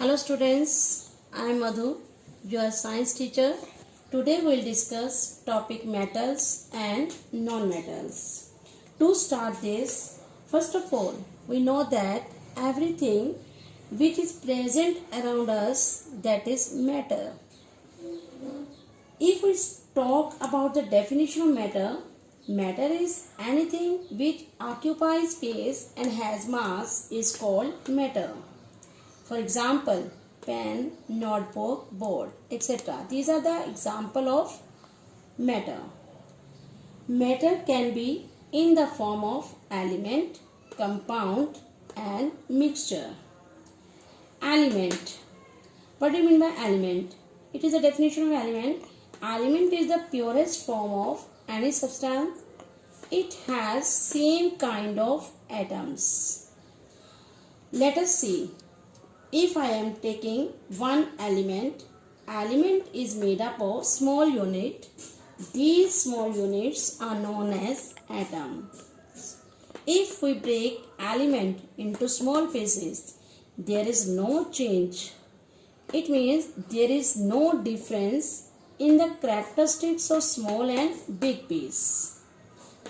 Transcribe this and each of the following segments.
Hello students, I am Madhu, your science teacher. Today we will discuss topic metals and non-metals. To start this, first of all, we know that everything which is present around us, that is matter. If we talk about the definition of matter, matter is anything which occupies space and has mass is called matter. For example, pen, notebook, board, etc. These are the example of matter. Matter can be in the form of element, compound and mixture. Element. What do you mean by element? It is a definition of element. Element is the purest form of any substance. It has same kind of atoms. Let us see. If I am taking one element is made up of small unit. These small units are known as atom. If we break element into small pieces, there is no change. It means there is no difference in the characteristics of small and big piece.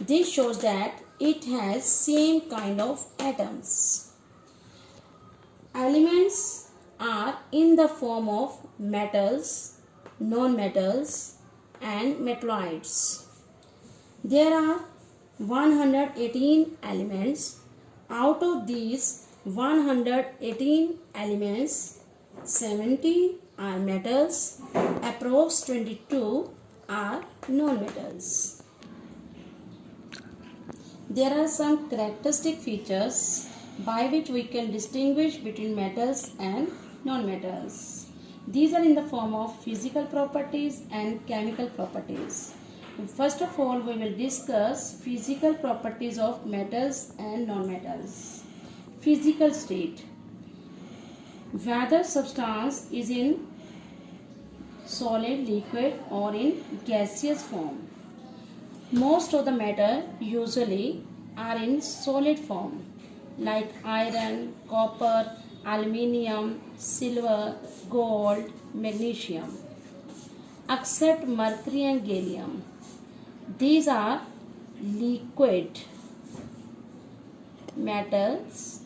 This shows that it has same kind of atoms. Elements are in the form of metals, non-metals and metalloids. There are 118 elements. Out of these 118 elements, 70 are metals, approx 22 are non-metals. There are some characteristic features by which we can distinguish between metals and non-metals. These are in the form of physical properties and chemical properties. First of all, we will discuss physical properties of metals and non-metals. Physical state. Whether substance is in solid, liquid or in gaseous form. Most of the matter usually are in solid form, like iron, copper, aluminium, silver, gold, magnesium, except mercury and gallium. These are liquid metals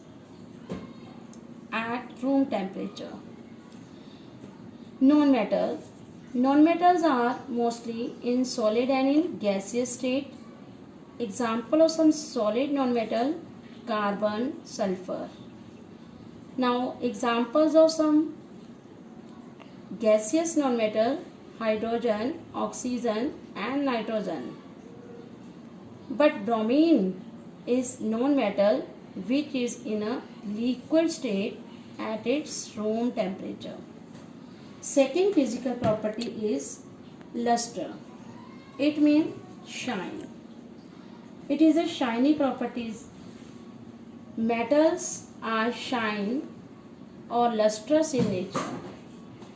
at room temperature. Non-metals are mostly in solid and in gaseous state. Example of some solid non-metal: carbon, sulfur. Now examples of some gaseous non-metal: hydrogen, oxygen and nitrogen. But bromine is non-metal which is in a liquid state at its room temperature. Second physical property is luster. It means shine. It is a shiny properties. Metals are shine or lustrous in nature,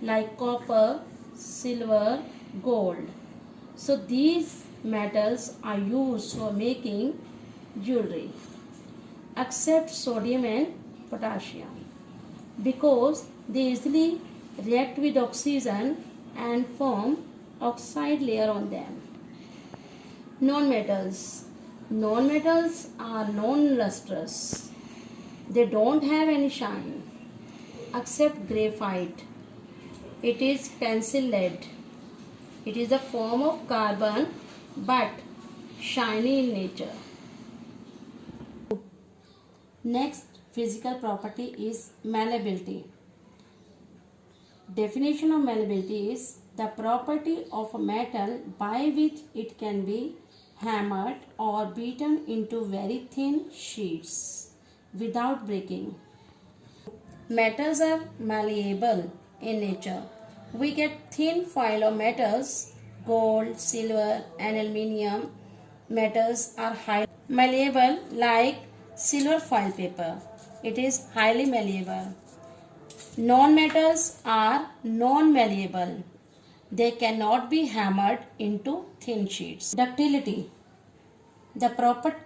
like copper, silver, gold. So these metals are used for making jewelry, except sodium and potassium, because they easily react with oxygen and form oxide layer on them. Non-metals. Non-metals are non-lustrous. They don't have any shine, except graphite. It is pencil lead. It is a form of carbon but shiny in nature. Next physical property is malleability. Definition of malleability is the property of a metal by which it can be hammered or beaten into very thin sheets without breaking. Metals are malleable in nature. We get thin file of metals, gold, silver and aluminium. Metals are highly malleable, like silver foil paper. It is highly malleable. Non-metals are non-malleable. They cannot be hammered into thin sheets. Ductility. The property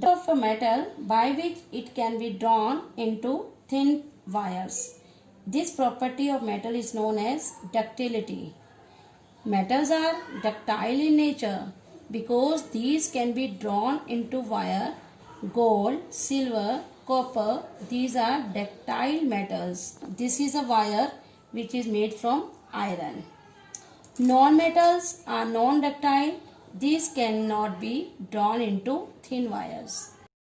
of a metal by which it can be drawn into thin wires. This property of metal is known as ductility. Metals are ductile in nature because these can be drawn into wire. Gold, silver, copper, these are ductile metals. This is a wire which is made from iron. Non-metals are non-ductile. These cannot be drawn into thin wires.